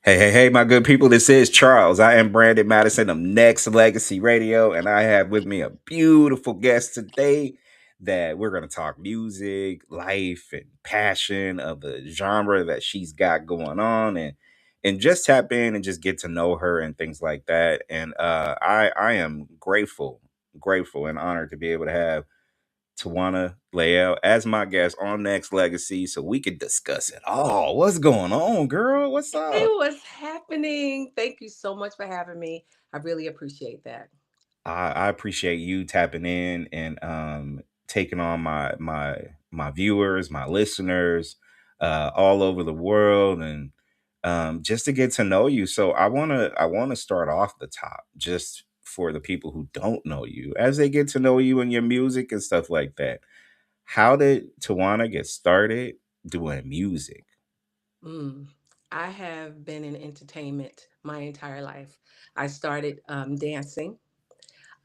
Hey, my good people. This is Charles. I am Brandon Madison of Nexxlegacy Radio, and I have with me a beautiful guest today that we're going to talk music, life, and passion of the genre that she's got going on, and just tap in and just get to know her and things like that. And I am grateful and honored to be able to have Tawana Lael as my guest on Next Legacy so we could discuss it all. What's going on, girl? What's Hey, up? what's happening? Thank you so much for having me. I really appreciate that. I appreciate you tapping in and taking on my viewers, my listeners, all over the world, and just to get to know you. So I wanna start off the top, just for the people who don't know you, as they get to know you and your music and stuff like that. How did Tawana get started doing music? Mm. I have been in entertainment my entire life. I started dancing.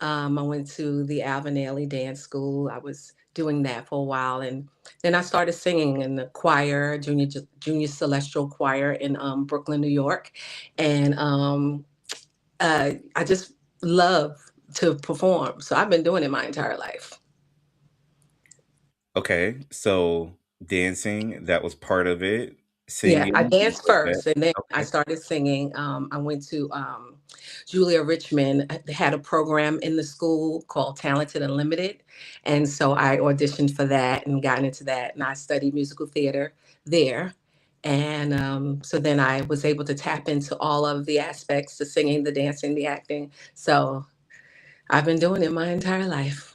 I went to the Alvin Ailey Dance School. I was doing that for a while, and then I started singing in the choir, junior celestial choir in Brooklyn, New York, and I just love to perform. So I've been doing it my entire life. Okay, so dancing, that was part of it. Yeah, I Singing, you danced said that. first and then I Okay. started singing. I went to Julia Richmond had a program in the school called Talented Unlimited. And so I auditioned for that and got into that. And I studied musical theater there. And so then I was able to tap into all of the aspects, the singing, the dancing, the acting. So I've been doing it my entire life.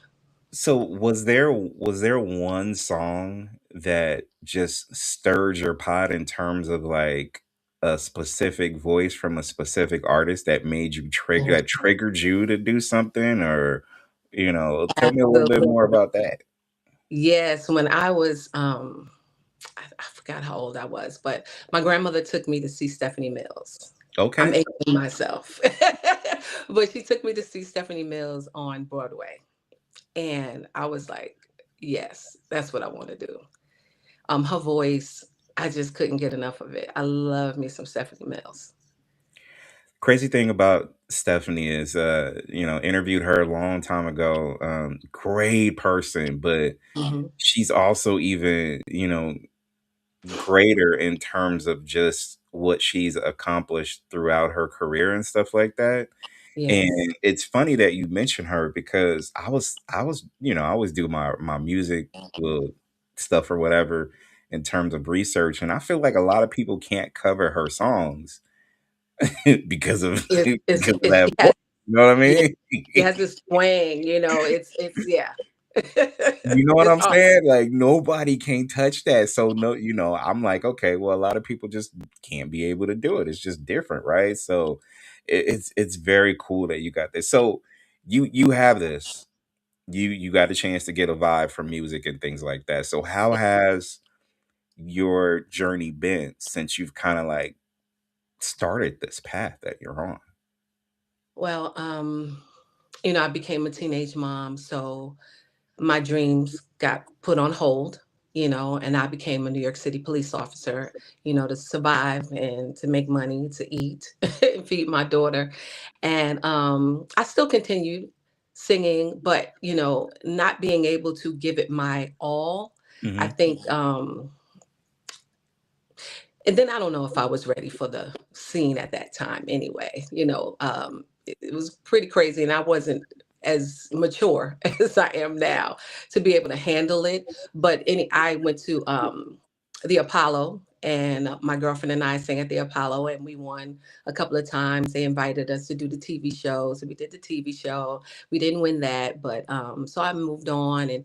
So was there one song that just stirred your pot in terms of like a specific voice from a specific artist that made you that triggered you to do something, or tell me a little bit Absolutely. more about that. Yes, when I was I forgot how old I was, but my grandmother took me to see Stephanie Mills. I'm Okay. aging myself. But she took me to see Stephanie Mills on Broadway. And I was like, yes, that's what I want to do. Her voice, I just couldn't get enough of it. I love me some Stephanie Mills. Crazy thing about Stephanie is interviewed her a long time ago. Great person, but Mhm. she's also even, greater in terms of just what she's accomplished throughout her career and stuff like that. Yes. And it's funny that you mentioned her because I always do my music uh, stuff or whatever in terms of research, and I feel like a lot of people can't cover her songs because of because of She that voice. has, You know what I yeah, mean? she has this swing, it's, yeah. You know what It's I'm hard. saying? Like nobody can touch that. So no, I'm like, okay, well, a lot of people just can't be able to do it. It's just different, right? So it's very cool that you got this. So you have this. You got a chance to get a vibe from music and things like that. So how has your journey been since you've kind of like started this path that you're on? Well, I became a teenage mom, so my dreams got put on hold, and I became a New York City police officer, to survive and to make money, to eat and feed my daughter. And I still continued singing, but, not being able to give it my all. I Hmm. think, and then I don't know if I was ready for the scene at that time anyway. It was pretty crazy, and I wasn't as mature as I am now to be able to handle it. But I went to the Apollo, and my girlfriend and I sang at the Apollo, and we won a couple of times. They invited us to do the TV show, so we did the TV show. We didn't win that, but so I moved on and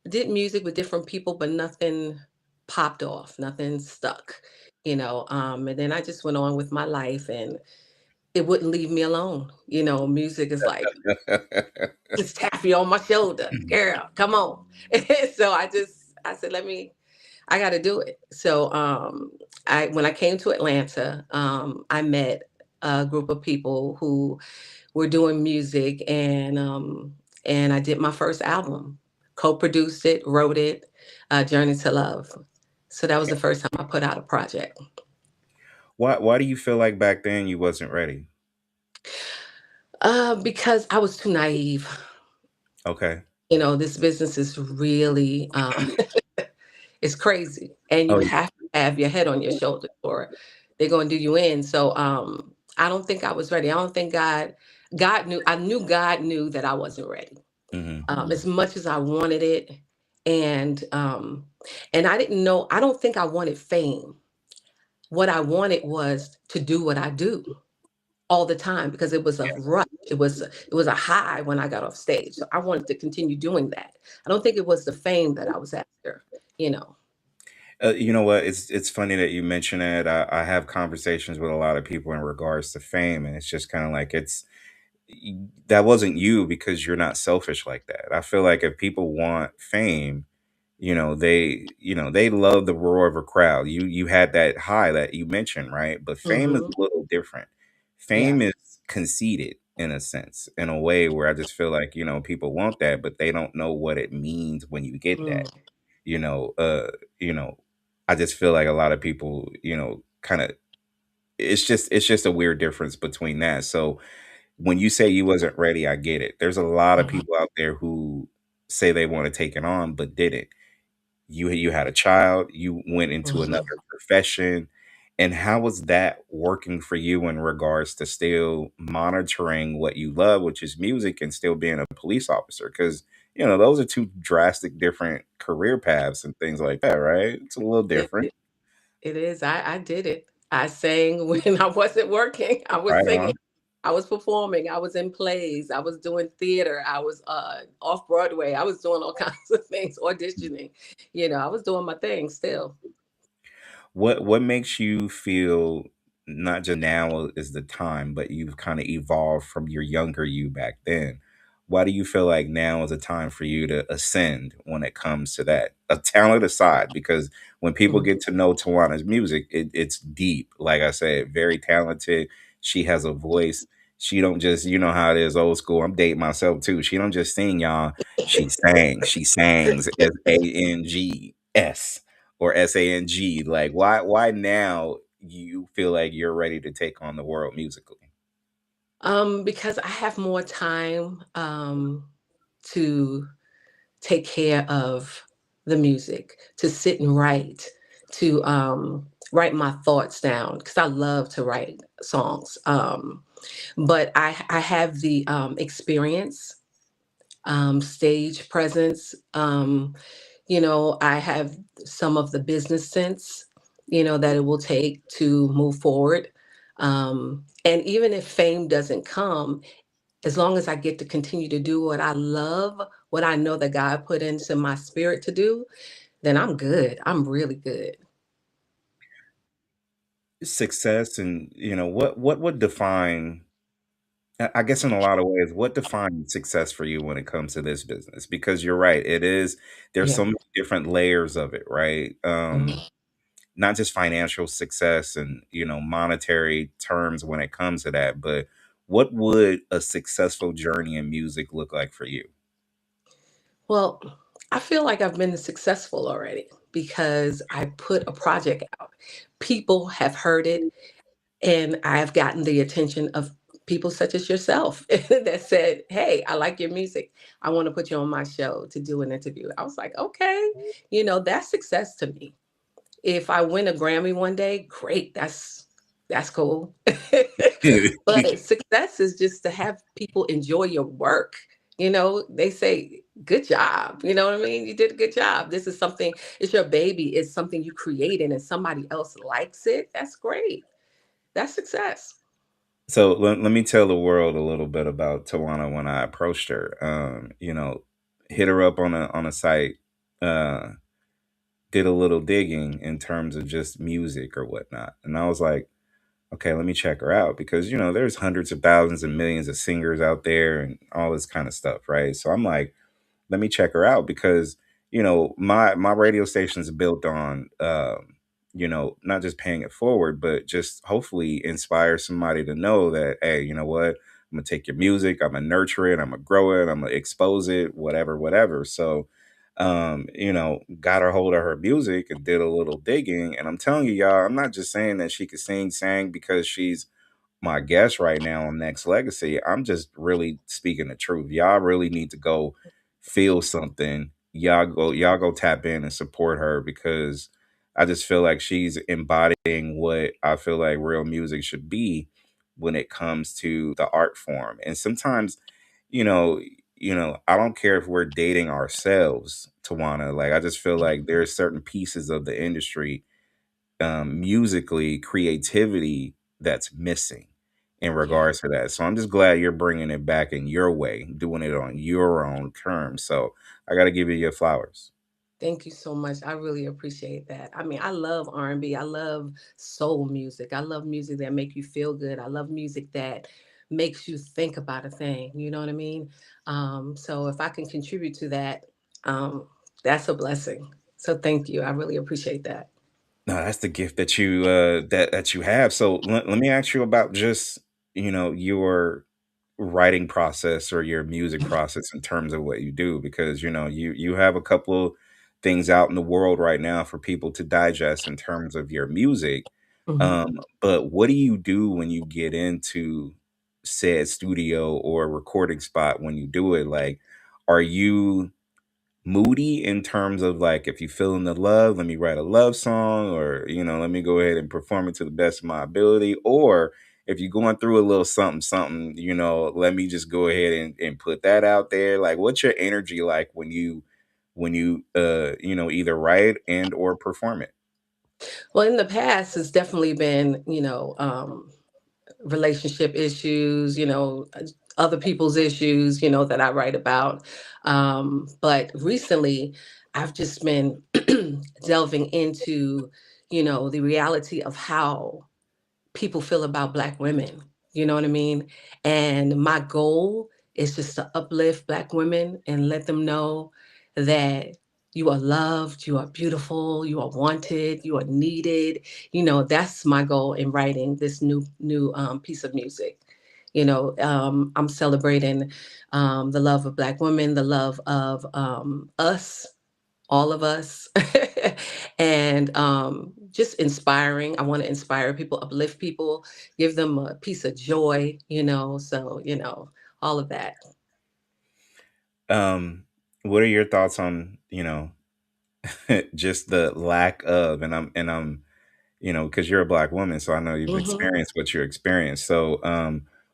did music with different people, but nothing popped off, nothing stuck, and then I just went on with my life and it wouldn't leave me alone. Music is like just tap you on my shoulder, girl, come on. So I said, I got to do it. So I when I came to Atlanta, I met a group of people who were doing music, and I did my first album, co-produced it, wrote it, Journey to Love. So that was the first time I put out a project. Why do you feel like back then you wasn't ready? Because I was too naive. Okay. This business is really it's crazy, and you Oh, have to have your head on your shoulders, or they're going to do you in. So I don't think I was ready. I don't think God knew. I knew God knew that I wasn't ready. hmm As much as I wanted it, and I didn't know. I don't think I wanted fame. What I wanted was to do what I do all the time, because it was a rush. It was a high when I got off stage. So I wanted to continue doing that. I don't think it was the fame that I was after, you know. You know what? It's funny that you mention it. I have conversations with a lot of people in regards to fame, and it's just kind of like that wasn't you because you're not selfish like that. I feel like if people want fame, they love the roar of a crowd. You had that high that you mentioned, right? But fame is Hmm. a little different. Yeah. Fame is conceited in a sense, in a way where I just feel like, people want that, but they don't know what it means when you get that. Mm. You know, uh, you know, I just feel like a lot of people, kind of it's just a weird difference between that. So when you say you wasn't ready, I get it. There's a lot of Mhm. people out there who say they want to take it on but didn't. You had a child, you went into another Mhm. profession, and how was that working for you in regards to still monitoring what you love, which is music, and still being a police officer? Because those are two drastic different career paths and things like that, right? It's a little It, different. it, it is. I did it. I sang when I wasn't working. I was Right singing. on. I was performing. I was in plays. I was doing theater. I was off Broadway. I was doing all kinds of things, auditioning. I was doing my thing still. What makes you feel not just now is the time, but you've kind of evolved from your younger you back then? Why do you feel like now is a time for you to ascend when it comes to that? A talent aside, because when people Mhm. get to know Tawana's music, it's deep. Like I said, very talented. She has a voice. She don't just, you know how it is, old school. I'm dating myself too. She don't just sing, y'all. She sang. She sangs. Sangs or SANG? Like why now you feel like you're ready to take on the world musically? Because I have more time to take care of the music, to sit and write, to write my thoughts down, because I love to write songs. But I have the experience, stage presence. I have some of the business sense, that it will take to move forward. And even if fame doesn't come, as long as I get to continue to do what I love, what I know that God put into my spirit to do, then I'm good. I'm really good. Success, and what would define, I guess in a lot of ways, what defines success for you when it comes to this business? Because you're right, there's Yeah. so many different layers of it, right? Mhm. Not just financial success and monetary terms when it comes to that, but what would a successful journey in music look like for you? Well, I feel like I've been successful already because I put a project out. People have heard it, and I've gotten the attention of people such as yourself that said, "Hey, I like your music. I want to put you on my show to do an interview." I was like, "Okay, that's success to me." If I win a Grammy one day, great. That's cool. But success is just to have people enjoy your work. They say, good job. You know what I mean? You did a good job. This is something, it's your baby, it's something you created and somebody else likes it. That's great. That's success. So let me tell the world a little bit about Tawana when I approached her. Hit her up on a site, uh, did a little digging in terms of just music or whatnot, and I was like, okay, let me check her out because there's hundreds of thousands and millions of singers out there and all this kind of stuff, right? So I'm like, let me check her out because my radio station is built on not just paying it forward but just hopefully inspire somebody to know that, hey, you know what, I'm gonna take your music, I'm gonna nurture it, I'm gonna grow it, I'm gonna expose it, whatever. So got a hold of her music and did a little digging. And I'm telling you, y'all, I'm not just saying that she could sang because she's my guest right now on Next Legacy. I'm just really speaking the truth. Y'all really need to go feel something. Y'all go tap in and support her, because I just feel like she's embodying what I feel like real music should be when it comes to the art form. And sometimes, you know, I don't care if we're dating ourselves, Tawana. Like, I just feel like there are certain pieces of the industry, musically, creativity, that's missing in Yeah. regards to that. So I'm just glad you're bringing it back in your way, doing it on your own terms. So I got to give you your flowers. Thank you so much. I really appreciate that. I mean, I love R&B. I love soul music. I love music that make you feel good. I love music that makes you think about a thing. You know what I mean? So if I can contribute to that, um, that's a blessing. So thank you. I really appreciate that. No, that's the gift that you have. So let me ask you about just, your writing process or your music process in terms of what you do, because you have a couple things out in the world right now for people to digest in terms of your music. Mhm. But what do you do when you get into said studio or recording spot when you do it? Like, are you moody in terms of, like, if you feel in the love, let me write a love song, or let me go ahead and perform it to the best of my ability, or if you're going through a little something something, let me just go ahead and put that out there. Like, what's your energy like when you either write and or perform it? Well, in the past, it's definitely been, relationship issues, other people's issues, that I write about. But recently, I've just been delving into, the reality of how people feel about Black women. You know what I mean? And my goal is just to uplift Black women and let them know that you are loved, you are beautiful, you are wanted, you are needed. That's my goal in writing this new piece of music. I'm celebrating the love of Black women, the love of us, all of us, and just inspiring. I want to inspire people, uplift people, give them a piece of joy, so, all of that. um what are your thoughts on, just the lack of, and I'm because you're a Black woman, so I know you've Hmm. experienced what you experienced. So,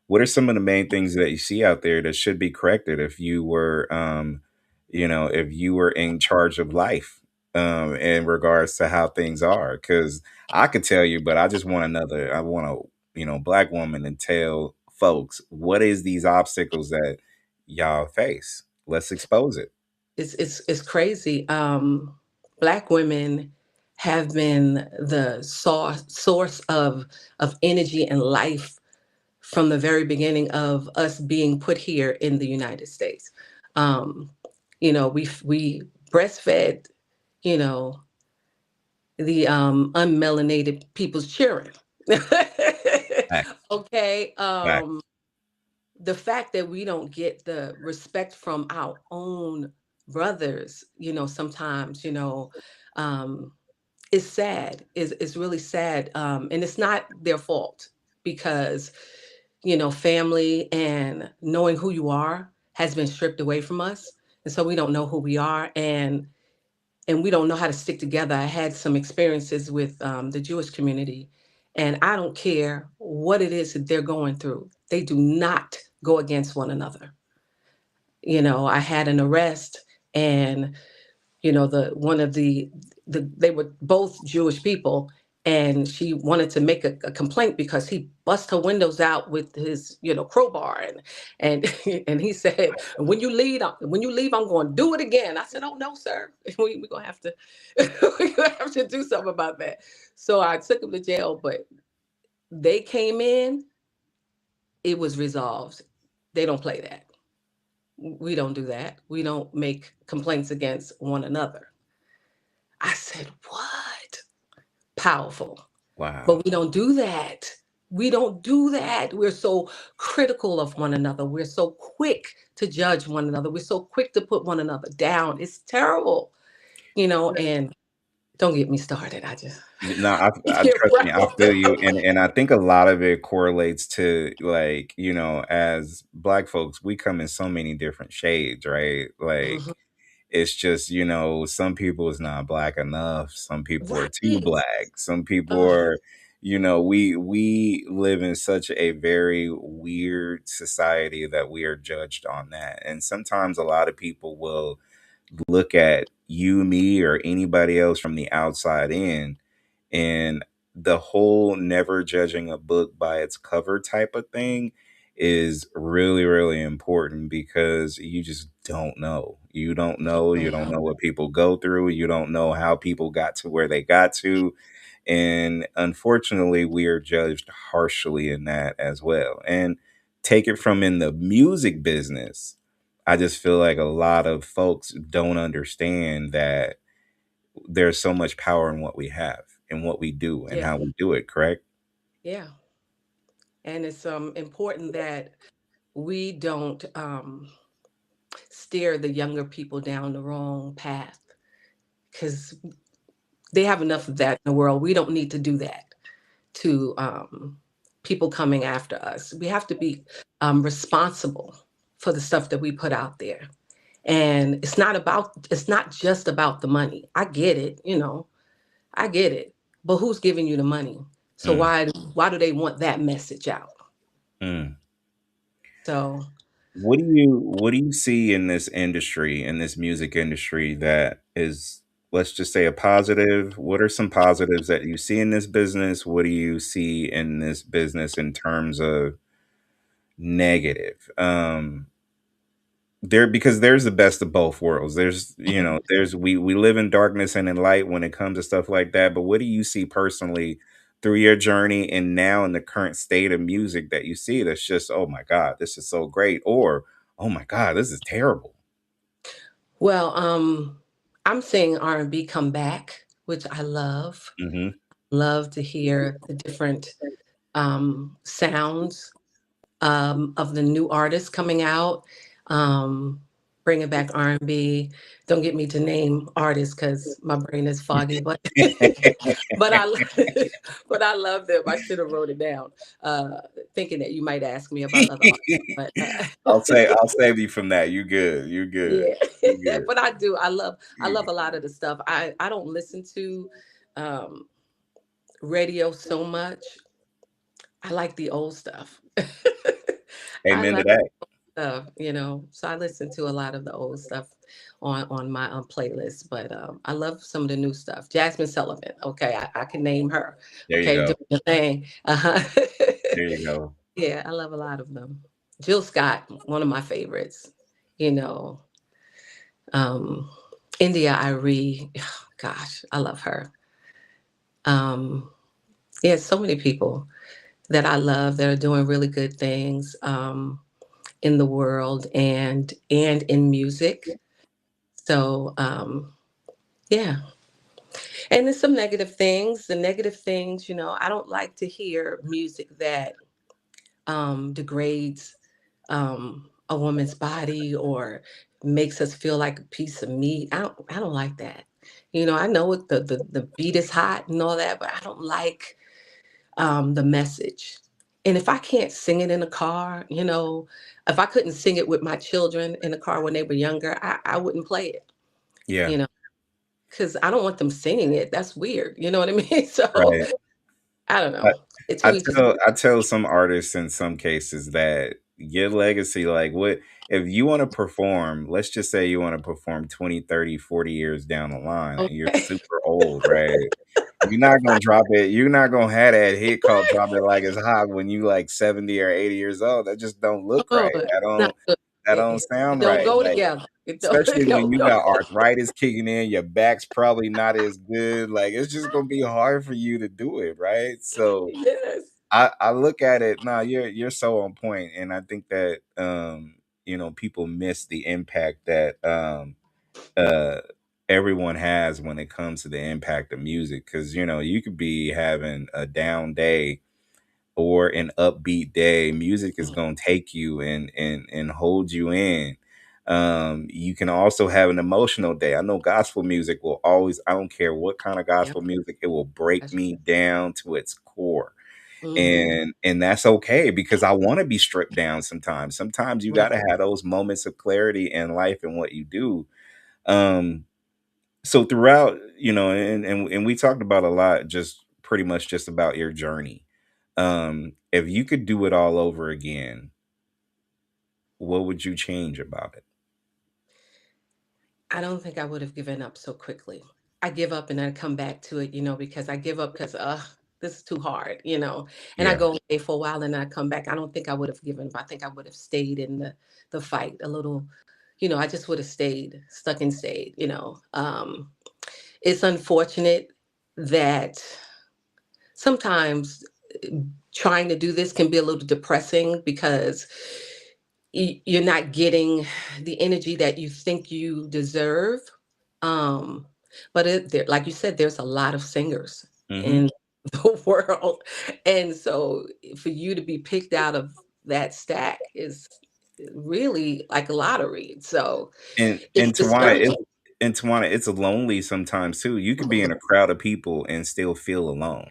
what are some of the main things that you see out there that should be corrected if you were in charge of life, in regards to how things are? Because I could tell you, but I want a, Black woman to tell folks what is these obstacles that y'all face. Let's expose it. It's crazy. Black women have been the source of energy and life from the very beginning of us being put here in the United States. Um, we breastfed, you know, the unmelanated people's children. Facts. Okay. Facts. The fact that we don't get the respect from our own brothers, sometimes, um, is sad, is really sad. And it's not their fault because, family and knowing who you are has been stripped away from us. And so we don't know who we are. And we don't know how to stick together. I had some experiences with the Jewish community, and I don't care what it is that they're going through. They do not go against one another. I had an arrest, and the one of they were both Jewish people, and she wanted to make a complaint because he bust her windows out with his crowbar, and and he said, when you leave, I'm going to do it again. I said, oh no, sir. We're gonna have to we're gonna have to do something about that. So I took him to jail, but they came in, it was resolved. They don't play that. We don't do that. We don't make complaints against one another. I said, what? Powerful. Wow. But we don't do that. We don't do that. We're so critical of one another. We're so quick to judge one another. We're so quick to put one another down. It's terrible, and don't get me started. I just No, I get trust me, I riled feel you, up. and I think a lot of it correlates to, like, as Black folks, we come in so many different shades, right? Like, Mhm. it's just, some people is not Black enough, some people are too Right. Black, some people Ugh, are, we live in such a very weird society that we are judged on that, and sometimes a lot of people will look at you, me, or anybody else from the outside in, and the whole never judging a book by its cover type of thing is really, really important because you just don't know. You don't know. You don't don't know. know what people go through. You don't know how people got to where they got to. And unfortunately, we are judged harshly in that as well. And take it from in the music business, I just feel like a lot of folks don't understand that there's so much power in what we have and what we do and Yeah, how we do it, correct? yeah. And it's important that we don't steer the younger people down the wrong path because they have enough of that in the world. We don't need to do that to people coming after us. We have to be responsible for the stuff that we put out there. And it's not just about the money. I get it, I get it. But who's giving you the money? So Mm, why do they want that message out? mm. So What do you see in this industry, in this music industry, that is, let's just say, a positive? What are some positives that you see in this business? What do you see in this business in terms of negative? There, because there's the best of both worlds. There's, mhm. there's, we live in darkness and in light when it comes to stuff like that. But what do you see personally through your journey and now in the current state of music that you see that's just, oh my God, this is so great, or oh my God, this is terrible? Well, I'm seeing R&B come back, which I love. Hmm. Love to hear the different sounds of the new artists coming out, um, bringing back R&B. Don't get me to name artists because my brain is foggy, but but I but I love them. I should have wrote it down, uh, thinking that you might ask me about other artists. But I'll save you from that. You good. You good. yeah, You but I do. I love good. a lot of the stuff. I don't listen to um, radio so much. I like the old stuff. I Amen to like that. stuff, so I listen to a lot of the old stuff on my playlist, but I love some of the new stuff. Jasmine Sullivan, okay, I can name her, There you okay, go. doing the thing. There you go. Yeah, I love a lot of them. Jill Scott, one of my favorites. You know, um, India Irie, gosh, I love her. Um, yeah, so many people that I love that are doing really good things in the world and in music. So yeah, and there's some negative things. The negative things, I don't like to hear music that degrades a woman's body or makes us feel like a piece of meat. I don't like that. I know the beat is hot and all that, but I don't like the message. And if I can't sing it in a car, if I couldn't sing it with my children in the car when they were younger, I wouldn't play it, Yeah. you know, because I don't want them singing it. That's weird. You know what I mean? So Right. I don't I, know. It's I who each. tell I tell some artists in some cases that your legacy, like, what if you want to perform, let's just say you want to perform 20, 30, 40 years down the line and you're Okay. super old, right? You're not gonna drop it. You're not gonna have that hit called "Drop It Like It's Hot" when you like 70 or 80 years old. That just don't look Oh, right. it's That not don't good. that don't It sound don't right. go Like, together. It don't, especially it when don't you go. got arthritis kicking in, your back's probably not as good. Like, it's just gonna be hard for you to do it, right? So Yes. I look at it. Nah, you're so on point, and I think that people miss the impact that uh everyone has when it comes to the impact of music, because you could be having a down day or an upbeat day, music is Mhm. going to take you and hold you in. You can also have an emotional day. I know gospel music will always, I don't care what kind of Yep, gospel music, it will break that's me true. down to its core. Hmm. And that's okay, because I want to be stripped down sometimes. Sometimes you got Right. to have those moments of clarity in life and what you do. Um, so throughout, and we talked about a lot, just pretty much just about your journey. If you could do it all over again, what would you change about it? I don't think I would have given up so quickly. I give up and then come back to it, because I give up because this is too hard. And I Yeah. go away for a while and then I come back. I don't think I would have given up. I think I would have stayed in the fight a little. I just would have stayed, stuck and stayed. It's unfortunate that sometimes trying to do this can be a little depressing because you're not getting the energy that you think you deserve. Um, but like you said, there's a lot of singers Hmm. in the world, and so for you to be picked out of that stack is really like a lottery. So And it's and Tawana, discouraging. it's lonely sometimes too. You could be in a crowd of people and still feel alone.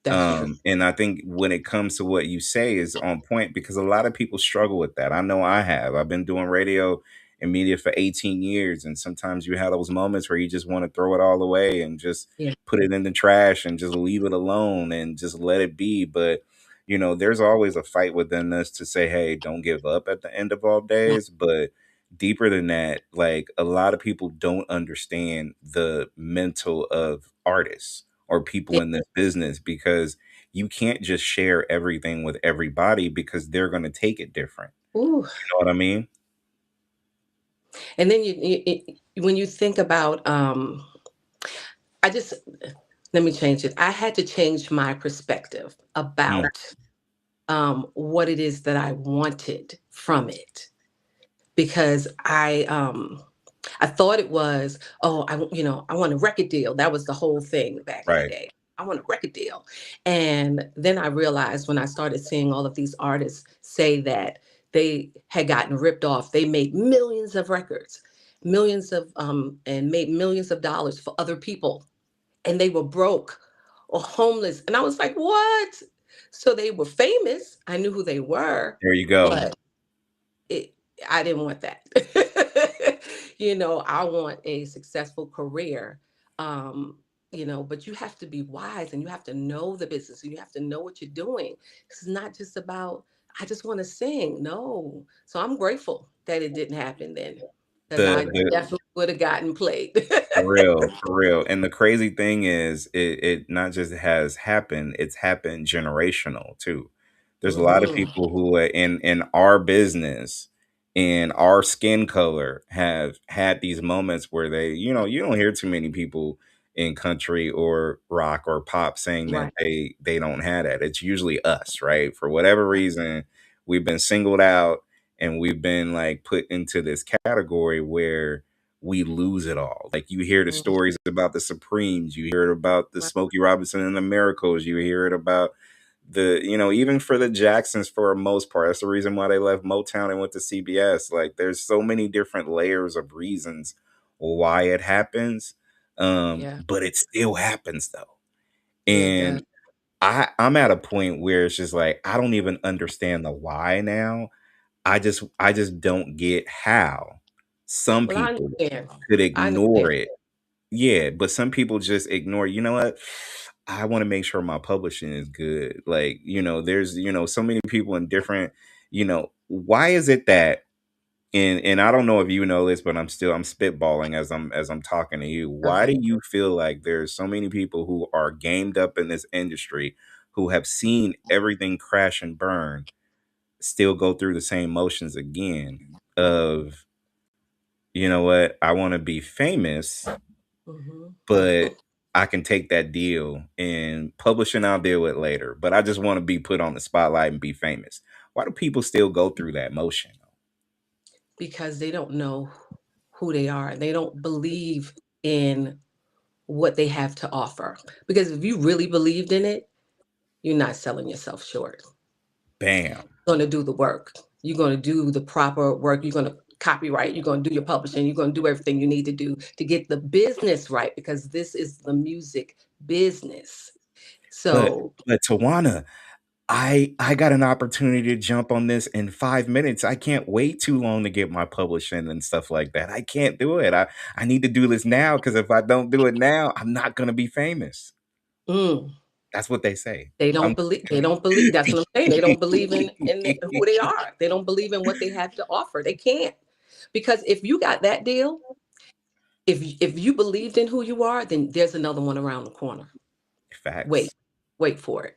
That's true. And I think when it comes to what you say is on point, because a lot of people struggle with that. I know I have. I've been doing radio and media for 18 years. And sometimes you have those moments where you just want to throw it all away and just Yeah. put it in the trash and just leave it alone and just let it be. But, there's always a fight within us to say, hey, don't give up at the end of all days. But deeper than that, like a lot of people don't understand the mental of artists or people Yeah. in this business, because you can't just share everything with everybody because they're going to take it different. Ooh. You know what I mean? And then when you think about, I just let me change it. I had to change my perspective Mm, about what it is that I wanted from it because I thought it was, oh, I want a record deal. That was the whole thing back in the right. day. I want a record deal. And then I realized when I started seeing all of these artists say that they had gotten ripped off, they made millions of records, millions of and made millions of dollars for other people, and they were broke or homeless. And I was like, what? So they were famous. I knew who they were, There you go. but it I didn't want that. I want a successful career. Um, but you have to be wise and you have to know the business and you have to know what you're doing. It's not just about I just want to sing. No. So I'm grateful that it didn't happen then. Because I The definitely would have gotten played. For real, for real. And the crazy thing is, it not just has happened, it's happened generational too. There's a lot of Hmm. people who are in our business, in our skin color, have had these moments where you don't hear too many people in country or rock or pop saying that Right. they don't have that. It's usually us, right? For whatever reason, we've been singled out and we've been like put into this category where we lose it all. Like you hear the Mhm. stories about the Supremes, you hear it about the Right. Smokey Robinson and the Miracles, you hear it about even for the Jacksons for the most part. That's the reason why they left Motown and went to CBS. Like there's so many different layers of reasons why it happens. Yeah. But it still happens though. Yeah, it does. And I'm at a point where it's just like I don't even understand the why now. I just don't get how some Well, I people understand. could I understand. ignore it. Yeah, but some people just ignore, you know what? I want to make sure my publishing is good. Like, there's, so many people in different, why is it that and I don't know if you know this, but I'm spitballing as I'm talking to you. Why do Okay. you feel like there's so many people who are gamed up in this industry who have seen everything crash and burn still go through the same motions again of, you know what, I want to be famous, Hmm. but I can take that deal and publishing I'll deal with later. But I just want to be put on the spotlight and be famous. Why do people still go through that motion? Because they don't know who they are. They don't believe in what they have to offer. Because if you really believed in it, you're not selling yourself short. Bam. You're going to do the work. You're going to do the proper work. You're going to copyright. You're going to do your publishing. You're going to do everything you need to do to get the business right, because this is the music business. But So, but Tawana, I got an opportunity to jump on this in 5 minutes. I can't wait too long to get my publishing and stuff like that. I can't do it. I need to do this now, because if I don't do it now, I'm not gonna be famous. mm, That's what they say. they I'm don't believe. They don't believe. That's what I'm saying. They don't believe in who they are. They don't believe in what they have to offer. They can't, because if you got that deal, if you believed in who you are, then there's another one around the corner. Wait, Facts. wait for it.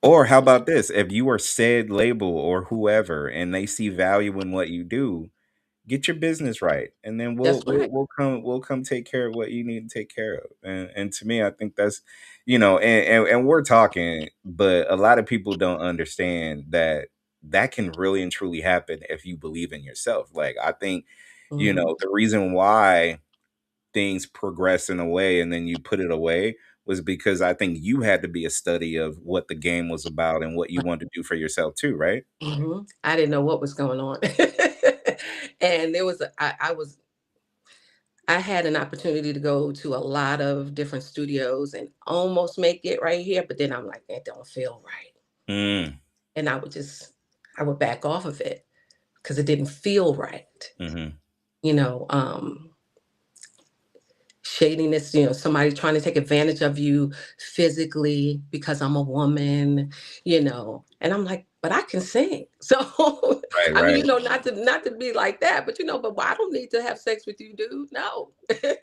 Or how about this? If you are said label or whoever and they see value in what you do, get your business right, and then That's right. we'll come take care of what you need to take care of. And to me, I think that's, and we're talking, but a lot of people don't understand that that can really and truly happen if you believe in yourself. Like, I think, Hmm. the reason why things progress in a way and then you put it away was because I think you had to be a study of what the game was about and what you wanted to do for yourself too, right? I didn't know what was going on. And there was I had an opportunity to go to a lot of different studios and almost make it right here, but then I'm like, that don't feel right. Mm, And I would back off of it because it didn't feel right. hmm. You know, shadiness, somebody trying to take advantage of you physically because I'm a woman, and I'm like, but I can sing. So Right, I mean, right. not to be like that, but but I don't need to have sex with you, dude. No.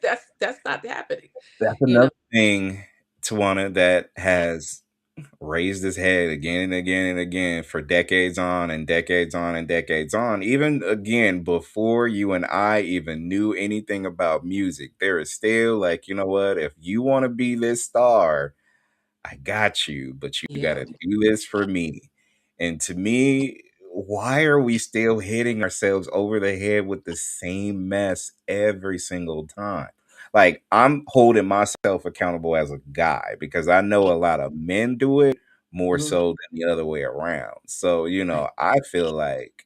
That's not happening, That's you know. another thing, Tawana, that has raised his head again and again and again for decades on and decades on and decades on. Even again, before you and I even knew anything about music, there is still like, you know what? If you want to be this star, I got you, but you got Yeah. to do this for me. And to me, why are we still hitting ourselves over the head with the same mess every single time? Like, I'm holding myself accountable as a guy because I know a lot of men do it more Mhm. so than the other way around. So, Right. I feel like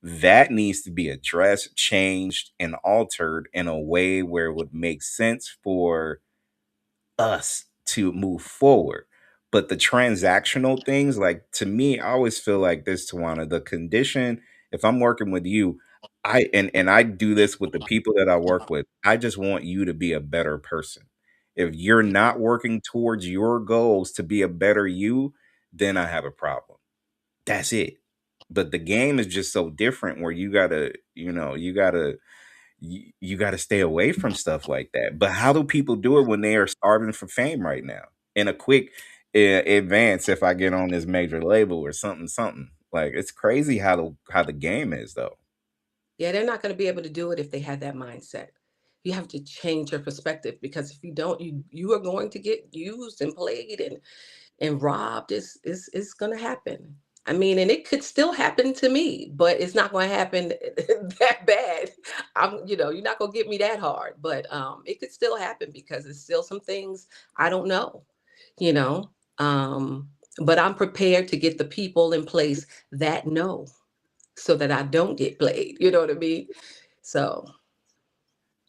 that needs to be addressed, changed, and altered in a way where it would make sense for us to move forward. But the transactional things, like, to me, I always feel like this, Tawana, the condition, if I'm working with you, and I do this with the people that I work with, I just want you to be a better person. If you're not working towards your goals to be a better you, then I have a problem. That's it. But the game is just so different where you got to stay away from stuff like that. But how do people do it when they are starving for fame right now? In a quick advance, if I get on this major label or something, something like, it's crazy how the game is though. Yeah, they're not going to be able to do it if they had that mindset. You have to change your perspective, because if you don't, you are going to get used and played and robbed. It's going to happen. I mean, and it could still happen to me, but it's not going to happen that bad. You're not going to get me that hard, but it could still happen because it's still some things I don't know, you know. But I'm prepared to get the people in place that know, so that I don't get played. You know what I mean? So,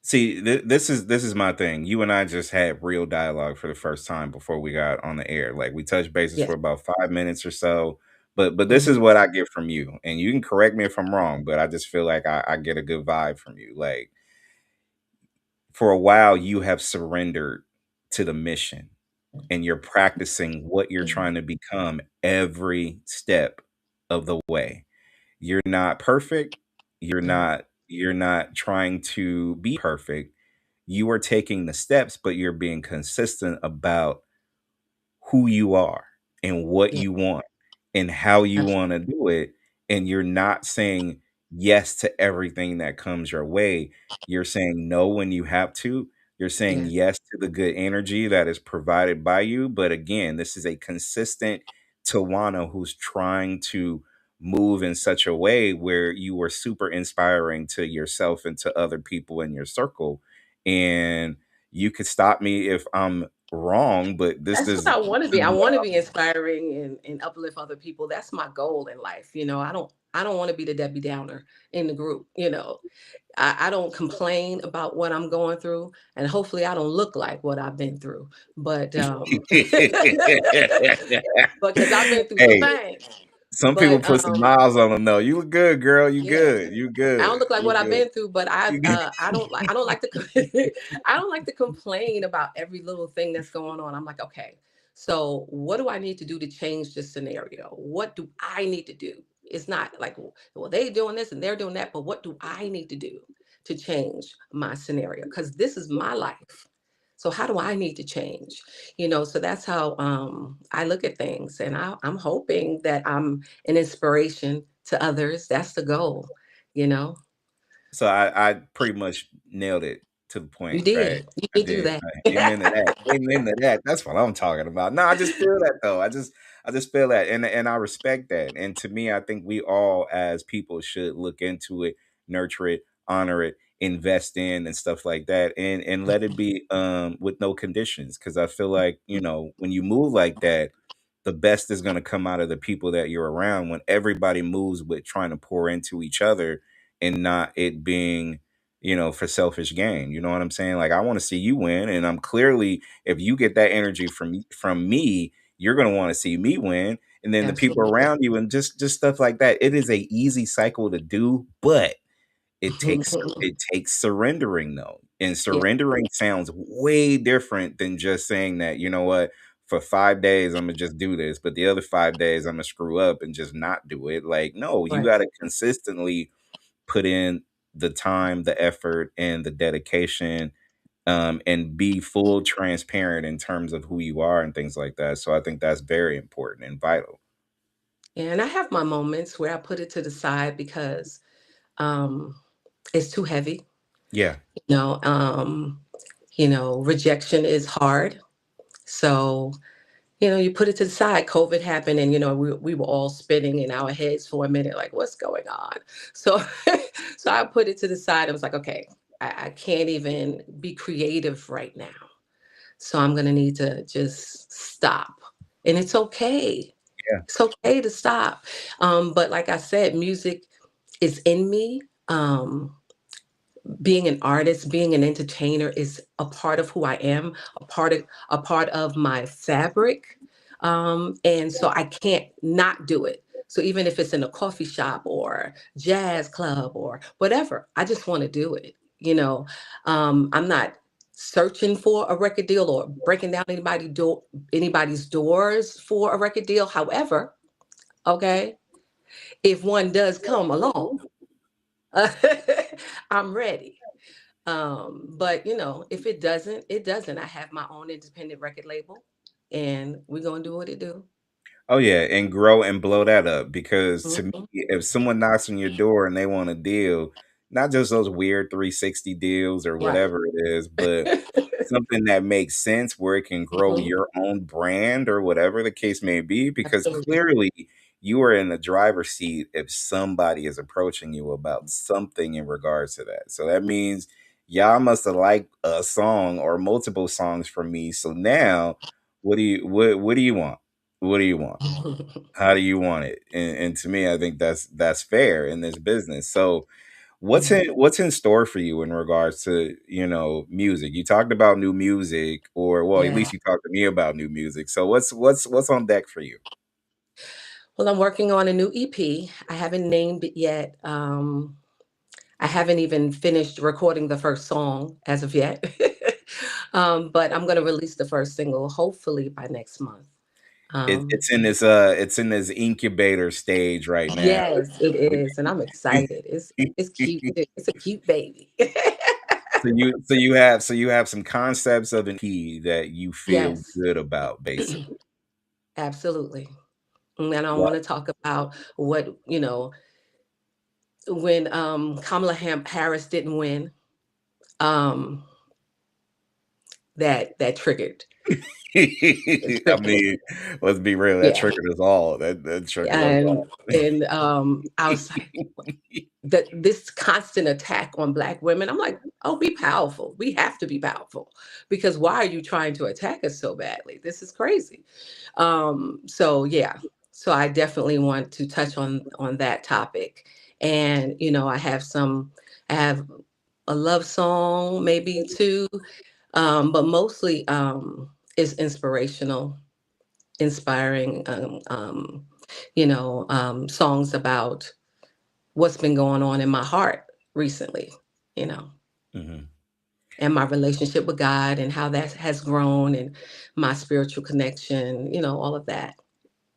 See, this is my thing. You and I just had real dialogue for the first time before we got on the air. Like, we touched bases yeah. for about 5 minutes or so. But this Mhm. is what I get from you, and you can correct me if I'm wrong. But I just feel like I get a good vibe from you. Like, for a while, you have surrendered to the mission, and you're practicing what you're Mhm. trying to become every step of the way. You're not perfect. Mhm. You're not trying to be perfect. You are taking the steps, but you're being consistent about who you are and what Yeah. you want and how you Abs- want to do it. And you're not saying yes to everything that comes your way. You're saying no when you have to. You're saying Yes. yes to the good energy that is provided by you. But again, this is a consistent Tawana who's trying to move in such a way where you are super inspiring to yourself and to other people in your circle. And you could stop me if I'm wrong, but this That's what is I want to be. I want to be inspiring and uplift other people. That's my goal in life. I don't want to be the Debbie Downer in the group. I don't complain about what I'm going through, and hopefully I don't look like what I've been through. But because I've been through some hey, things. some people But put some miles on them though. You look good, girl. You yeah, good. You I good. don't look like You what I've good. been through, but You good. I don't like to I don't like to complain about every little thing that's going on. I'm like, okay, so what do I need to do to change this scenario? What do I need to do? It's not like, well, they doing this and they're doing that, but what do I need to do to change my scenario? Because this is my life. So how do I need to change? So that's how I look at things, and I'm hoping that I'm an inspiration to others. That's the goal, you know. So I pretty much nailed it to the You point, right? did. You I did do did. that. Amen to that. Amen to that. That's what I'm talking about. No, I just feel that though. I just feel that, and I respect that. And to me, I think we all as people should look into it, nurture it, honor it, invest in and stuff like that, and let it be with no conditions. Because I feel like when you move like that, the best is going to come out of the people that you're around. When everybody moves with trying to pour into each other and not it being for selfish gain. You know what I'm saying? Like I want to see you win, and I'm clearly if you get that energy from me, you're gonna want to see me win, and then the people Absolutely. around you, and just stuff like that. It is a easy cycle to do, but it takes surrendering though, and Yeah. surrendering sounds way different than just saying that for 5 days I'm gonna just do this, but the other 5 days I'm gonna screw up and just not do it. Like no, you Right. got to consistently put in the time, the effort, and the dedication, and be full transparent in terms of who you are and things like that. So I think that's very important and vital. And I have my moments where I put it to the side because um it's too heavy. Yeah. You know, um, rejection is hard. So you put it to the side. COVID happened, and we were all spinning in our heads for a minute, like, what's going on? So, so I put it to the side. I was like, okay, I can't even be creative right now. So I'm gonna need to just stop, and it's okay. Yeah. It's okay to stop. But like I said, music is in me. Being an artist, being an entertainer is a part of who I am, a part of my fabric. And so I can't not do it. So even if it's in a coffee shop or jazz club or whatever, I just want to do it. I'm not searching for a record deal or breaking down anybody's doors for a record deal. However, okay, if one does come along, I'm ready. But if it doesn't, it doesn't. I have my own independent record label, and we're gonna do what it do. Oh yeah, and grow and blow that up because to me, Mhm. if someone knocks on your door and they want a deal, not just those weird 360 deals or Right. whatever it is, but something that makes sense where it can grow Mhm. your own brand or whatever the case may be, because Absolutely. clearly you are in the driver's seat if somebody is approaching you about something in regards to that. So that means y'all must have liked a song or multiple songs from me. So now what do you want? What do you want? How do you want it? And to me, I think that's fair in this business. So Mhm. what's in store for you in regards to music? You talked about new music, or well, at Yeah. least you talked to me about new music. So what's on deck for you? Well, I'm working on a new EP. I haven't named it yet. I haven't even finished recording the first song as of yet. But I'm gonna release the first single hopefully by next month. It, Um, it's in this incubator stage right now. yes, it is, and I'm excited. It's cute. It's a cute baby. So you have some concepts of an EP that you feel Yes, good about, basically. absolutely. And I What? want to talk about what, when Kamala Harris didn't win, um, that triggered. It I triggered me. mean, let's be real, that Yeah. triggered us all. That triggered us And all. I was like, that this constant attack on Black women. I'm like, oh, be powerful. We have to be powerful, because why are you trying to attack us so badly? This is crazy. So yeah, so I definitely want to touch on that topic. And I have a love song, maybe two, but mostly is inspirational, inspiring, songs about what's been going on in my heart recently, you know, Mhm. and my relationship with God and how that has grown, and my spiritual connection, all of that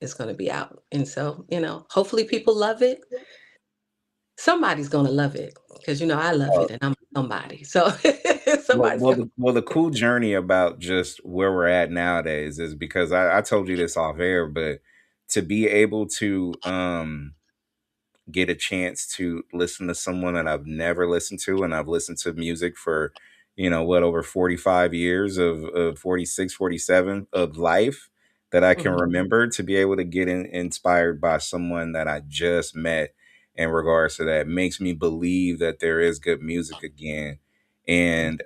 is going to be out. And so, hopefully people love it. Somebody's going to love it, because, I love Uh, it and I'm somebody. So well, somebody's well, going the, well, the cool journey about just where we're at nowadays is because I told you this off air, but to be able to get a chance to listen to someone that I've never listened to, and I've listened to music for, what, over 45 years of 46, 47 of life that I can to. remember, to be able to get inspired by someone that I just met in regards to that makes me believe that there is good music again. And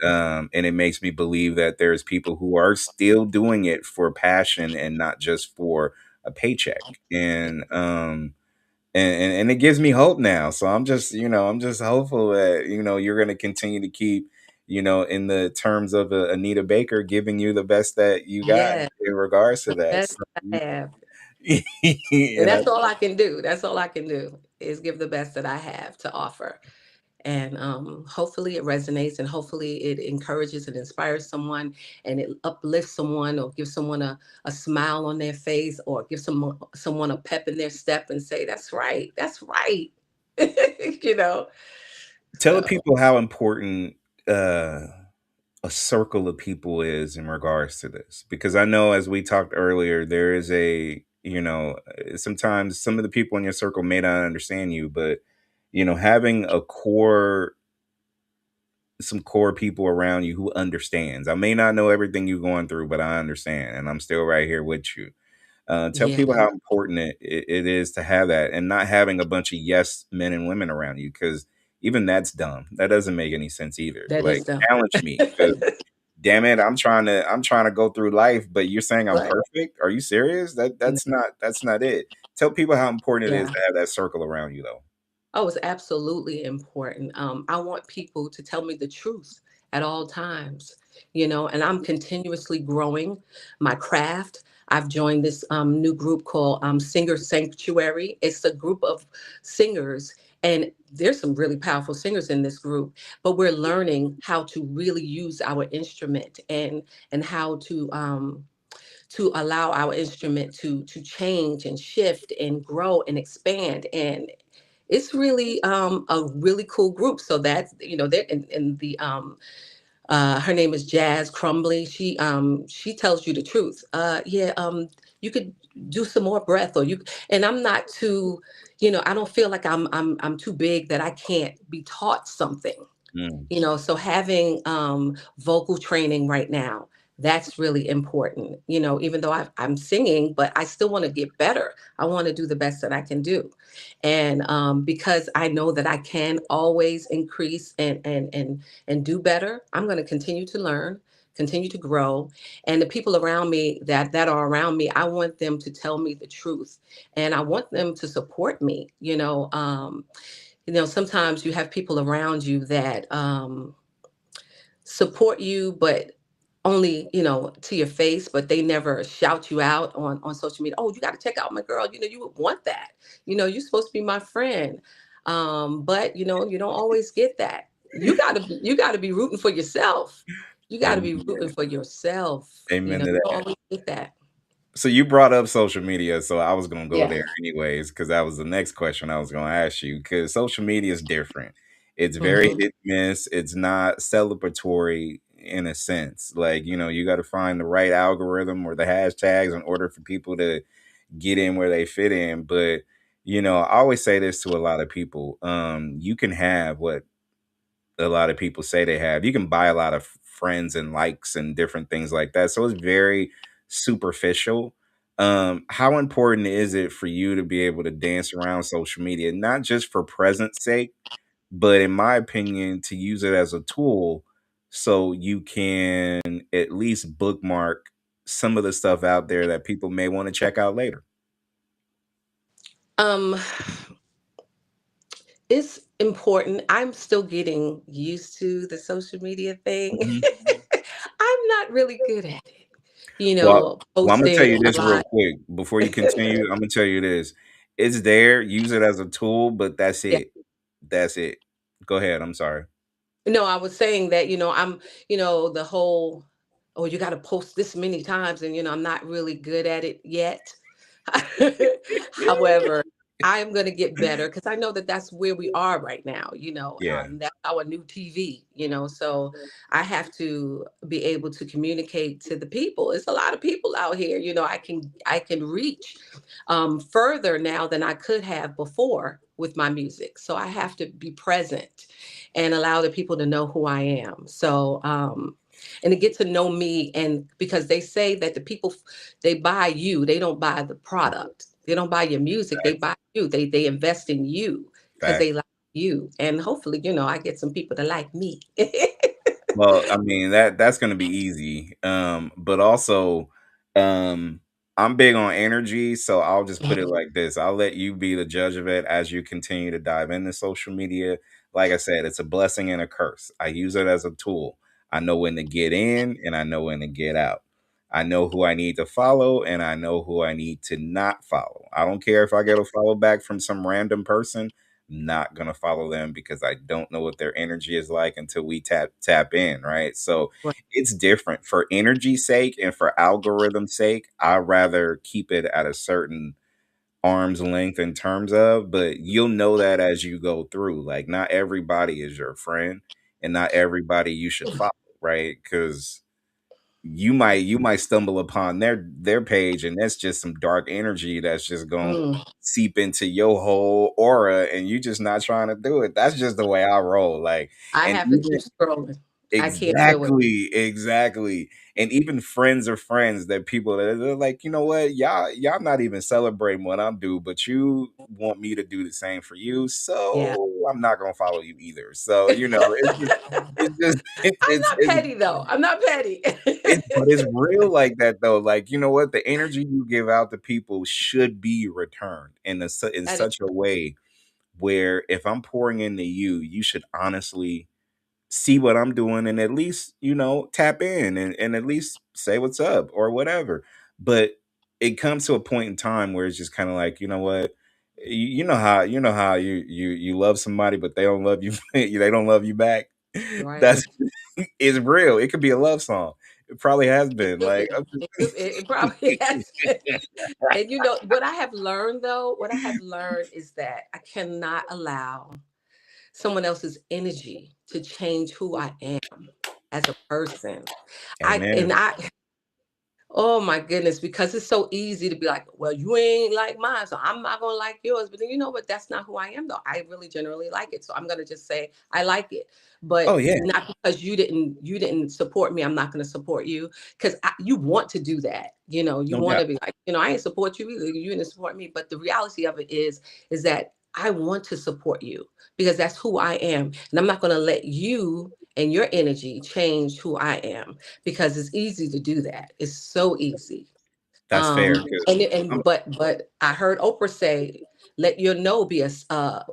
it makes me believe that there's people who are still doing it for passion and not just for a paycheck. And it gives me hope now. So I'm just hopeful that you're going to continue to keep in the terms of Anita Baker, giving you the best that you got Yeah, in regards to the that. best So, I have. And and I, that's all I can do. That's all I can do, is give the best that I have to offer. And hopefully it resonates, and hopefully it encourages and inspires someone, and it uplifts someone, or gives someone a smile on their face, or gives someone a pep in their step, and say, that's right, that's right. you know tell so people how important uh, a circle of people is in regards to this, because I know, as we talked earlier, there is sometimes some of the people in your circle may not understand you, but having some core people around you who understands. I may not know everything you're going through, but I understand, and I'm still right here with you. Tell yeah, people how important it is to have that, and not having a bunch of yes men and women around you, because even that's dumb. That doesn't make any sense either. that Like, is them. challenge me, because damn it, I'm trying to go through life, but you're saying I'm Right. perfect. Are you serious? That's not it. Tell people how important it is Yeah. to have that circle around you, though. Oh, it's absolutely important. I want people to tell me the truth at all times, and I'm continuously growing my craft. I've joined this new group called Singer Sanctuary. It's a group of singers, and there's some really powerful singers in this group, but we're learning how to really use our instrument, and how to allow our instrument to change and shift and grow and expand. And it's really a really cool group. So that's, they're in the her name is Jazz Crumbly. She tells you the truth. Yeah, you could do some more breath, or you. And I'm not too, I don't feel like I'm too big that I can't be taught something. Mm. So having vocal training right now, that's really important. Even though I'm singing, but I still want to get better. I want to do the best that I can do. And because I know that I can always increase and do better, I'm going to continue to learn, continue to grow. And the people around me that are around me, I want them to tell me the truth, and I want them to support me. Sometimes you have people around you that support you, but only, to your face, but they never shout you out on social media. Oh, you got to check out my girl. You would want that. You're supposed to be my friend. But you don't always get that. You got to be rooting for yourself. You got to be rooting Amen. for yourself. Amen to You don't that. always get that. So you brought up social media, so I was gonna go Yeah. there anyways, because that was the next question I was gonna ask you. Because social media is different. It's very Hmm. hit and miss. It's not celebratory in a sense. Like, you got to find the right algorithm or the hashtags in order for people to get in where they fit in. But I always say this to a lot of people: you can have what a lot of people say they have. You can buy a lot of friends and likes and different things like that. So it's very superficial. How important is it for you to be able to dance around social media, not just for present sake, but in my opinion, to use it as a tool so you can at least bookmark some of the stuff out there that people may want to check out later? Um, it's important. I'm still getting used to the social media thing. Mhm. I'm not really good at it. You Well, know, I'm gonna tell posting you a this real lot. quick before you continue. I'm gonna tell you this: it's there. Use it as a tool, but that's Yeah. it. That's it. Go ahead. I'm sorry. No, I was saying that, the whole, oh, you got to post this many times, and, I'm not really good at it yet. However, I am going to get better because I know that that's where we are right now, Yeah. that's our new TV, so I have to be able to communicate to the people. It's a lot of people out here, I can reach further now than I could have before with my music. So I have to be present and allow the people to know who I am. So, and to get to know me, and because they say that the people, they buy you, they don't buy the product. They don't buy your music, they buy you. They invest in you because they Facts. like you. And hopefully, I get some people to like me. Well, I mean that's gonna be easy. But also, um, I'm big on energy, so I'll just put it like this. I'll let you be the judge of it as you continue to dive into social media. Like I said, it's a blessing and a curse. I use it as a tool. I know when to get in and I know when to get out. I know who I need to follow and I know who I need to not follow. I don't care if I get a follow back from some random person, not gonna follow them because I don't know what their energy is like until we tap in, right? So Right. it's different for energy's sake and for algorithm's sake. I'd rather keep it at a certain arm's length in terms of, but you'll know that as you go through. Like not everybody is your friend and not everybody you should follow, right? Because you might stumble upon their page and that's just some dark energy that's just going to Mm. seep into your whole aura and you just not trying to do it. That's just the way I roll. Like, I and have to keep even scrolling. I can't do it. exactly. And even friends of friends that people that they're like, you know what, y'all not even celebrating what I'm doing, but you want me to do the same for you, Yeah. so I'm not gonna follow you either. So it's just I'm not it's petty though. I'm not petty. but it's real like that though. Like, you know what? The energy you give out to people should be returned in That is such a way where if I'm pouring into you, you should honestly see what I'm doing and at least, tap in and at least say what's up or whatever. But it comes to a point in time where it's just kind of like, you know what? You know how you love somebody, but they don't love you. They don't love you back. right. That's it's real. It could be a love song. It probably has It been. could Like, be. It probably has been. And what I have learned though, what I have learned is that I cannot allow someone else's energy to change who I am as a person. I and amen. I Oh my goodness, because it's so easy to be like, well, you ain't like mine, so I'm not gonna like yours. But then you know what? That's not who I am, though. I really generally like it, so I'm gonna just say I like it. Oh But yeah, not because you didn't support me, I'm not gonna support you because you want to do that. You no want doubt. to be like, I ain't support you either. You didn't support me. But the reality of it is that I want to support you because that's who I am, and I'm not gonna let you and your energy change who I am because it's easy to do that. It's so easy. That's fair because But I heard Oprah say, "Let your no be a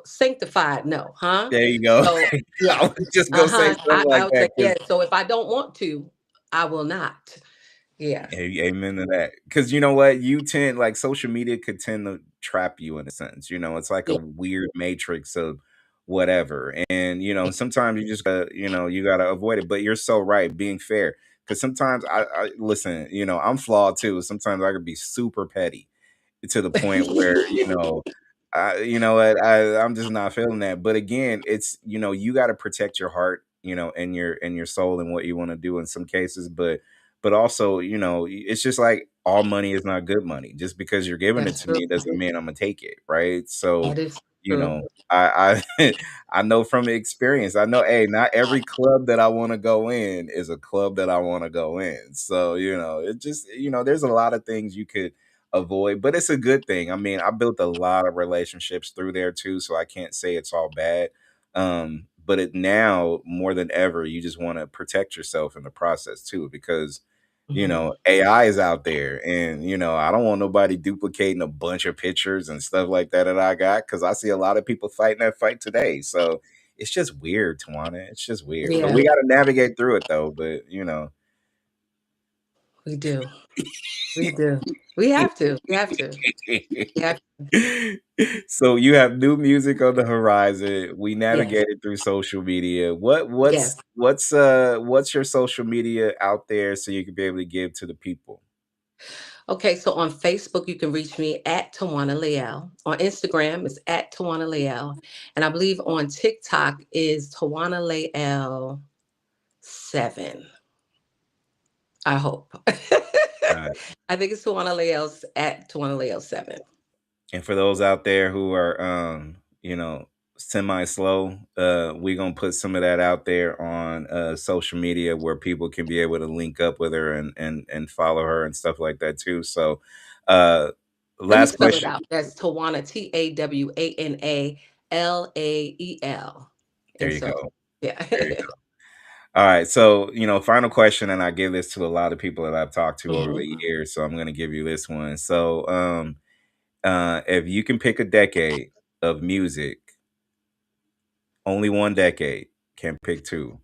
sanctified no," huh? there you go. So yeah, I was just gonna say uh-huh. something I like would that say because yeah. So if I don't want to, I will not. Yeah, amen to that. Because you know what? You tend like social media could tend to trap you in a sense. It's like a yeah, weird matrix of whatever. And sometimes you just you gotta avoid it. But you're so right, being fair. Because sometimes I listen, I'm flawed too. Sometimes I could be super petty to the point where you know what I'm just not feeling that. But again, it's you got to protect your heart, and your soul and what you want to do in some cases. But also it's just like all money is not good money. Just because you're giving it that's to true. me doesn't mean I'm gonna take it, right? So That is. you True. know, I I know from experience. I know, hey, not every club that I want to go in is a club that I want to go in. So, it just, there's a lot of things you could avoid, but it's a good thing. I mean, I built a lot of relationships through there too, so I can't say it's all bad. But it now more than ever, you just want to protect yourself in the process too, because Hmm. AI is out there, and I don't want nobody duplicating a bunch of pictures and stuff like that I got, because I see a lot of people fighting that fight today. So it's just weird, Tawana. It's just weird, but Yeah, we got to navigate through it though. But we do. We do. We have to. We have to. We have. so you have new music on the horizon. We Yes. navigated through social media. Yes. What's your social media out there so you can be able to give to the people? Okay, so on Facebook, you can reach me at Tawana Lael. On Instagram, it's at Tawana Lael. And I believe on TikTok is Tawana Lael 7. I hope. I think it's Tawana Lael's at Tawana Lael 7. And for those out there who are semi slow, we're gonna put some of that out there on social media where people can be able to link up with her and follow her and stuff like that too. So uh Let me last spell it question. out. That's Tawana, Tawanael. There And you so, go. yeah. There you go. All right. So, final question, and I give this to a lot of people that I've talked to over Mhm. the years. So I'm gonna give you this one. So if you can pick a decade of music, only one decade, can't pick two.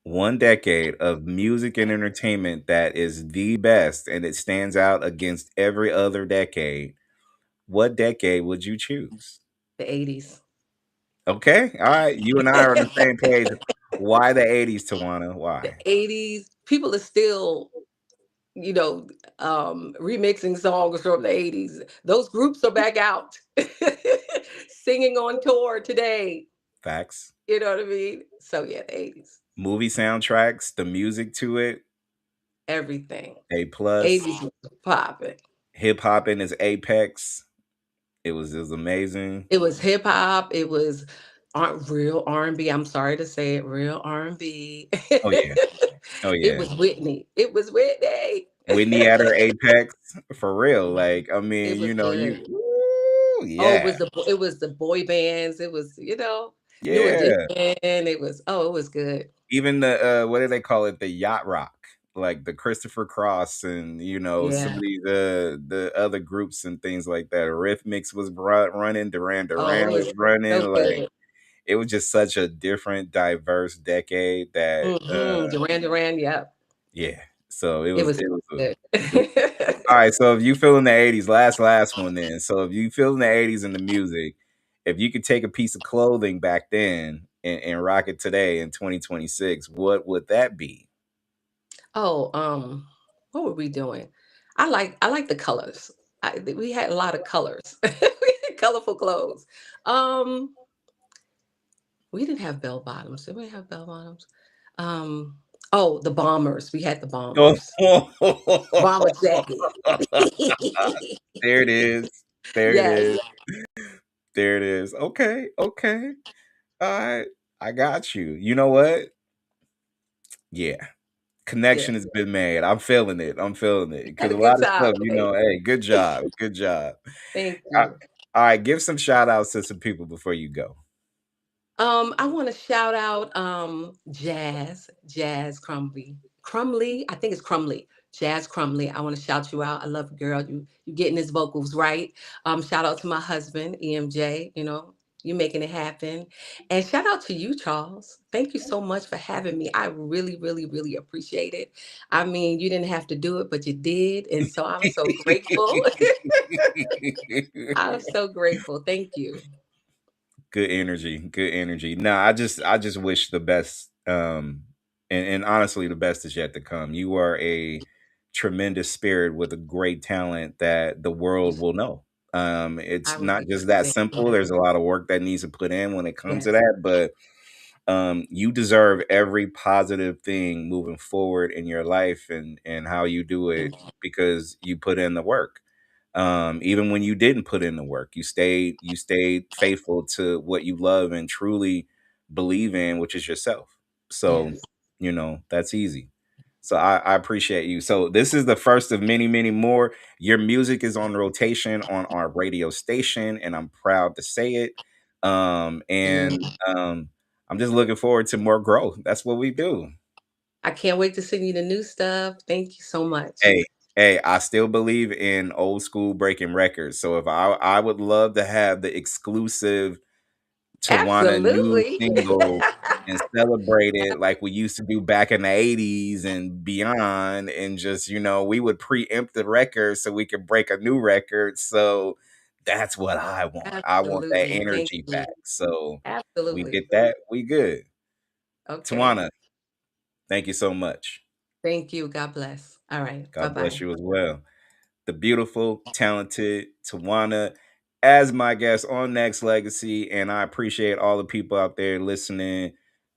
One decade of music and entertainment that is the best and it stands out against every other decade. What decade would you choose? The 80s. Okay. All right. You and I are on the same page. Why the 80s, Tawana? The Why? 80s, people are still, you know, remixing songs from the 80s. Those groups are back out singing on tour today. Facts. You know what I mean? So yeah, the 80s. Movie soundtracks, the music to it, Everything. A plus. 80s was popping. Hip hop in its apex. It was amazing. It was hip hop. It was real R&B. I'm sorry to say it, real R&B. Oh yeah. Oh It yeah. was Whitney. It was Whitney. Whitney at her apex, for real. Like, I It mean, was good. woo, Oh, yeah. it was the boy bands. It was, New Edition. Yeah. It was good. Even the what do they call it? The yacht rock. Like the Christopher Cross and some Yeah. of the other groups and things like that. Rhythmics was running, Duran Oh, Duran it was was running. so Like good. it was just such a different, diverse decade that Duran Duran, yep. yeah. So it It was was it was good. a good. All right, so if you feel in the 80s, last one then. So if you feel in the 80s in the music, if you could take a piece of clothing back then and rock it today in 2026, what would that be? Oh, what were we doing? I like the colors. We had a lot of colors. We had colorful clothes. Um, we didn't have bell bottoms. Did we have bell bottoms? Um, oh, the bombers. We had the Oh, bombers. Bomber jacket. there it is. There it Yes. is. There it is. Okay, okay. All right. I got you. You know what? Yeah. Yeah. Connection has been made. I'm feeling it. I'm feeling it. Had Because a a lot good of time. stuff, Thank you. hey, good job. Good job. Thank Uh, you. all right, give some shout outs to some people before you go. I want to shout out Jazz Crumley. I think it's Crumley. Jazz Crumley. I want to shout you out. I love you, girl. You getting his vocals right. Shout out to my husband, EMJ, you making it happen. And shout out to you, Charles. Thank you so much for having me. I really, really, really appreciate it. I mean, you didn't have to do it, but you did. And so I'm so grateful. I'm so grateful. Thank you. Good energy. Good energy. Nah, I just wish the best. And honestly, the best is yet to come. You are a tremendous spirit with a great talent that the world will know. I It's not really just that appreciate simple. that. There's a lot of work that needs to put in when it comes to Yes. that, but you deserve every positive thing moving forward in your life and how you do it Thank you. because you put in the work. Even when you didn't put in the work, you stayed faithful to what you love and truly believe in, which is yourself. So, Yes. that's easy. So I appreciate you. So this is the first of many, many more. Your music is on rotation on our radio station, and I'm proud to say it. And I'm just looking forward to more growth. That's what we do. I can't wait to send you the new stuff. Thank you so much. Hey, hey, I still believe in old school breaking records. So if I would love to have the exclusive Tawana new Absolutely. single and celebrate it like we used to do back in the 80s and beyond, and just, we would preempt the record so we could break a new record. So that's what I want. I want that Absolutely. Thank energy you. back. So we Absolutely. get that, we good. Okay. Tawana, thank you so much. Thank you. God bless. All right. Bye God bless bye. you as well. The beautiful, talented Tawana as my guest on Next Legacy. And I appreciate all the people out there listening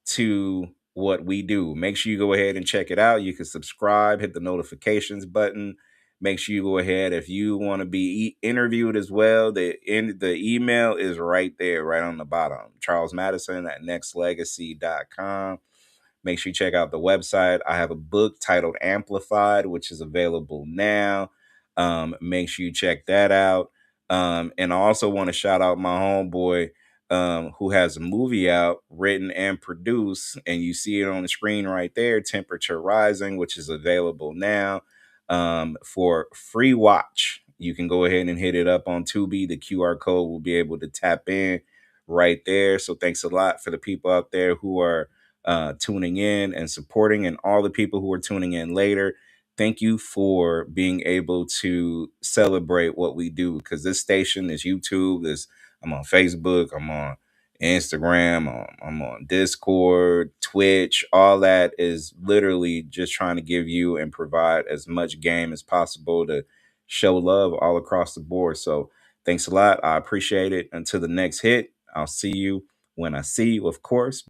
to what we do. Make sure you go ahead and check it out. You can subscribe, hit the notifications button. Make sure you go ahead if you want to be interviewed as well. The email is right there, right on the bottom. Charles Madison at nextlegacy.com. Make sure you check out the website. I have a book titled Amplified, which is available now. Make sure you check that out. And I also want to shout out my homeboy who has a movie out, written and produced, and you see it on the screen right there, Temperature Rising, which is available now for free watch. You can go ahead and hit it up on Tubi. The QR code will be able to tap in right there. So thanks a lot for the people out there who are tuning in and supporting, and all the people who are tuning in later. Thank you for being able to celebrate what we do, because this station is YouTube. I'm on Facebook. I'm on Instagram. I'm on Discord, Twitch. All that is literally just trying to give you and provide as much game as possible to show love all across the board. So thanks a lot. I appreciate it. Until the next hit, I'll see you when I see you, of course.